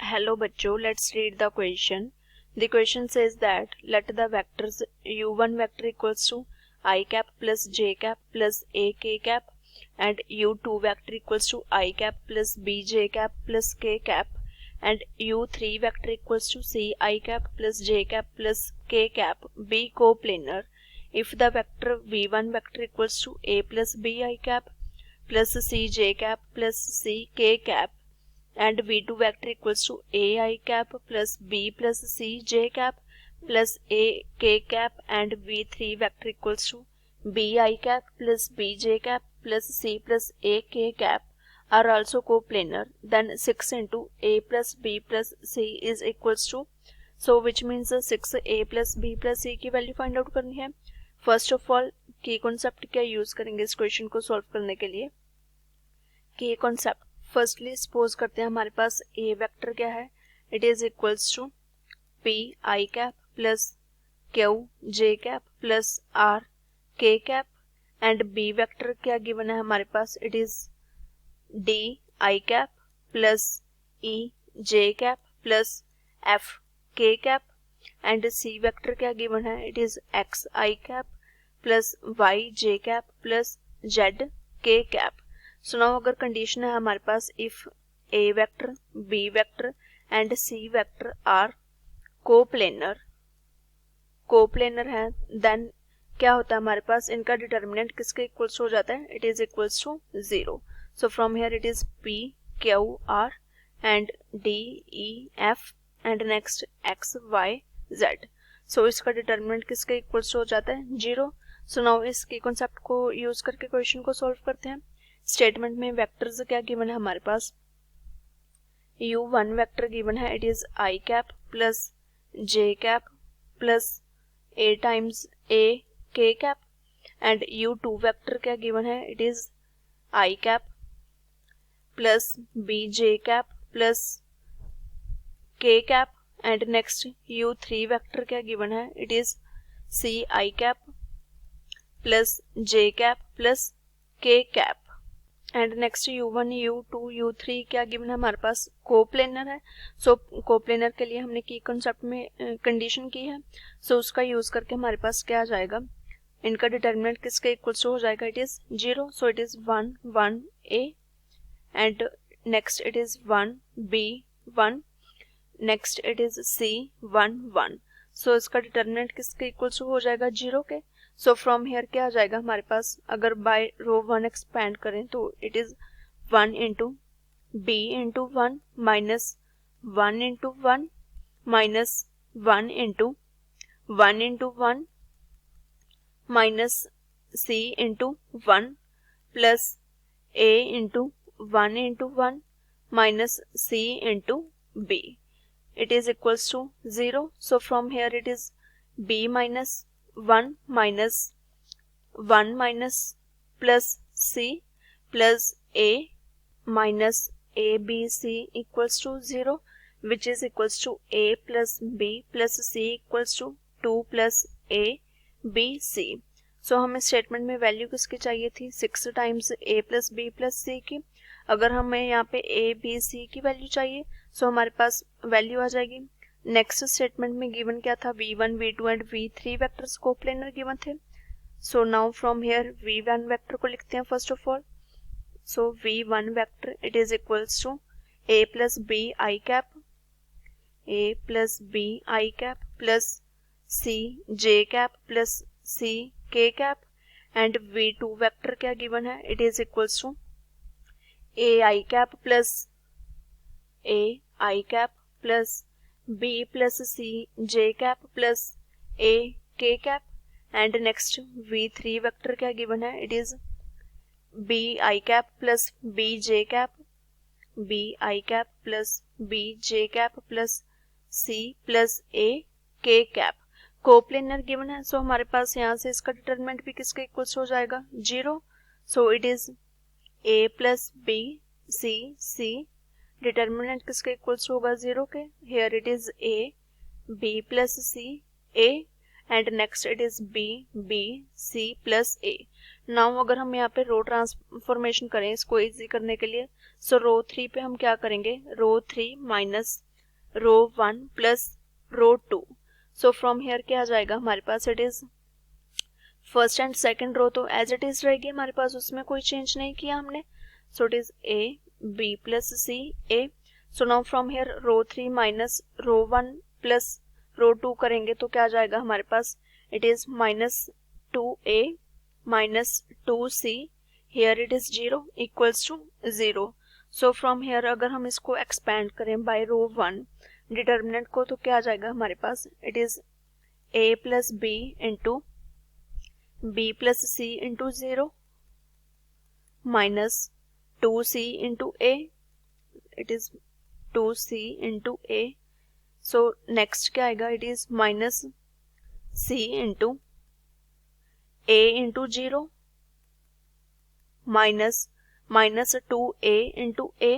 Hello बच्चों, let's read the question. The question says that let the vectors u1 vector equals to I cap plus j cap plus a k cap and u2 vector equals to I cap plus b j cap plus k cap and u3 vector equals to c I cap plus j cap plus k cap be coplanar if the vector v1 vector equals to a plus b I cap plus c j cap plus c k cap and v2 vector equals to a I cap plus b plus c j cap plus a k cap and v3 vector equals to b I cap plus b j cap plus c plus a k cap are also coplanar, then 6 into a plus b plus c is equals to, so which means 6a plus b plus c की value find out करनी है. First of all की concept क्या use करेंगे इस question को solve करने के लिए. की कॉन्सेप्ट फर्स्टली सपोज करते हैं हमारे पास ए वेक्टर क्या है, it is equals to P I cap plus Q J cap plus R K cap and B vector क्या गिवन है हमारे पास, it is D I cap plus E J cap plus F K cap and C vector क्या given है, it is X I cap plus Y J cap plus Z K cap. So now अगर condition है हमारे पास if A vector B vector and C vector are coplanar है, then क्या होता है हमारे पास इनका डिटर्मिनेंट किसके इक्वल्स हो जाता है, it is equals to 0. So from here it is P Q R and D E F and next X Y Z. So इसका डिटर्मिनेंट किसके इक्वल्स हो जाता है 0. सो नाउ इसके कॉन्सेप्ट को यूज करके क्वेश्चन को सॉल्व करते हैं. स्टेटमेंट में वेक्टर्स क्या गिवन है हमारे पास, u1 वेक्टर गिवन है, it is I cap plus J cap plus a times a k cap and u2 vector क्या गिवन है, it is I cap plus b j cap plus k cap and next u3 vector क्या given है, it is c I cap plus j cap plus k cap and next u1 u2 u3 क्या given है हमारे पास, coplanar है. सो coplanar के लिए हमने की कॉन्सेप्ट में कंडीशन की है, सो उसका यूज करके हमारे पास क्या आ जाएगा, इनका डिटर्मिनेंट किसके इक्वल्स हो जाएगा, it is 0. So it is 1 1 a and next it is 1 b 1 next it is c 1 1. सो इसका डिटर्मिनेंट किसके इक्वल्स हो जाएगा 0 के. सो फ्रॉम हेयर क्या आ जाएगा हमारे पास, अगर बाय रो 1 एक्सपैंड करें तो it is 1 into B into 1 minus 1 into 1 minus 1 into 1 into 1 minus C into 1 plus A into 1 into 1 minus C into B. It is equals to 0. So from here it is b minus 1 minus 1 minus plus c plus a minus a b c equals to 0 which is equals to a plus b plus c equals to 2 plus a b c. So हमें statement में value किसकी चाहिए थी, 6 times a plus b plus c की. अगर हमें यहाँ पे a b c की वैल्यू चाहिए सो हमारे पास वैल्यू आ जाएगी. नेक्स्ट स्टेटमेंट में गिवन क्या था, v1 v2 and v3 vectors coplanar given थे. So now from here v1 vector को लिखते हैं first of all. So v1 vector it is equals to a plus b I cap plus c j cap plus c k cap and v2 vector क्या given है, it is equals to a I cap plus a I cap plus b plus c j cap plus a k cap and next v3 vector क्या given है, it is b I cap plus b j cap plus b j cap plus c plus a k cap. Coplanar given है, सो हमारे पास यहाँ से इसका determinant भी किसके equals हो जाएगा 0. सो it is a plus b c determinant किसके इक्वल्स होगा 0 के. Here it is a b plus c a and next it is b b c plus a. Now अगर हम यहाँ पे रो ट्रांसफॉर्मेशन करें इसको इजी करने के लिए, सो रो 3 पे हम क्या करेंगे, row 3 minus row 1 plus row 2। So from here क्या आ जाएगा हमारे पास, it is first and second row तो एज इट इज रहेगी हमारे पास, उसमें कोई चेंज नहीं किया हमने। So it is A B plus C A. So now from here row 3 minus row 1 plus row 2 करेंगे तो क्या आ जाएगा हमारे पास, it is minus 2a minus 2c, here it is 0 equals to 0। So from here अगर हम इसको एक्सपेंड करें बाय रो 1 डिटर्मिनेंट को तो क्या आ जाएगा हमारे पास, it is a plus B into B plus C into 0 minus 2c into a, it is 2c into a। So next क्या आएगा, it is minus c into a into 0 minus 2a into a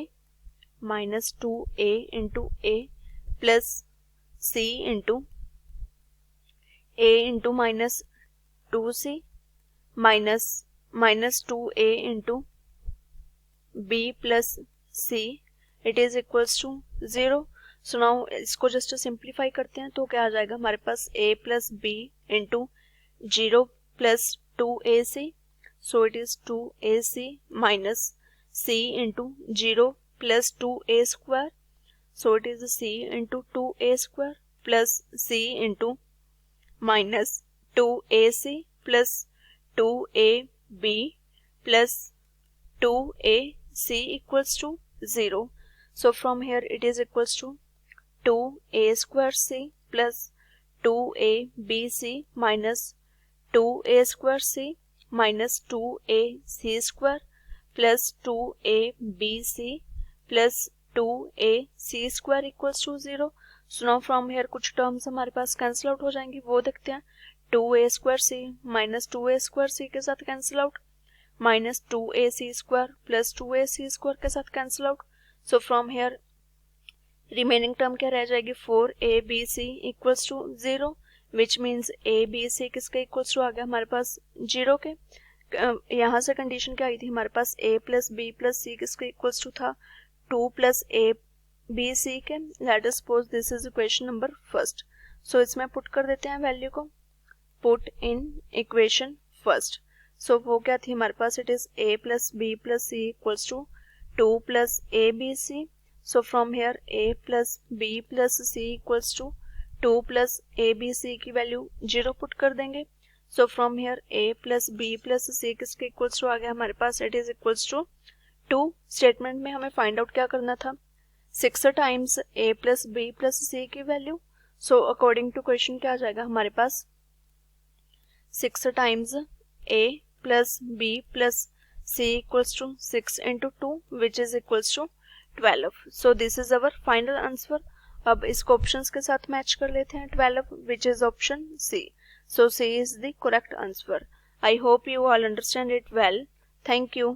minus 2a into a plus c into a into minus 2c minus 2a into b plus c, it is equals to 0। So now इसको just simplify करते हैं तो क्या आ जाएगा हमारे पास, a plus B into 0 plus 2ac, so it is 2ac minus c into 0 plus 2a square, so it is c into 2a square plus c into minus 2ac plus 2ab plus 2ac equals to 0. So from here it is equals to 2a square c plus 2abc minus 2a square c minus 2ac square plus 2abc plus 2ac square equals to 0. So now from here कुछ terms हमारे पास cancel out हो जाएंगी, वो देखते हैं। 2a square c minus 2a square c के साथ cancel out, minus 2ac square plus 2ac square के साथ cancel out. So from here remaining term क्या रह जाएगी, 4abc equals to 0, which means abc किसके इक्वल्स टू आ गया हमारे पास 0 के। यहाँ से कंडीशन क्या आई थी हमारे पास, a plus B plus C किसके इक्वल्स टू था 2 प्लस ए बी सी के। Let us suppose this is equation number first. So इसमें पुट कर देते हैं वैल्यू को, put in equation first. So वो क्या थी हमारे पास, it is a plus B plus C equals to 2 plus A B C. So from here a plus B plus C equals to 2 plus A B C की value 0 put कर देंगे। So from here a plus B plus C किसके equals to आ गया हमारे पास, it is equals to 2। Statement में हमें फाइंड आउट क्या करना था, 6 times a plus B plus सी की वैल्यू। सो अकॉर्डिंग टू क्वेश्चन क्या आ जाएगा हमारे पास, 6 times a plus b plus c equals to 6 into 2 which is equals to 12. So this is our final answer. अब इसको ऑप्शंस के साथ मैच कर लेते हैं 12 which is option C. So C is the correct answer. I hope you all understand it well. Thank you.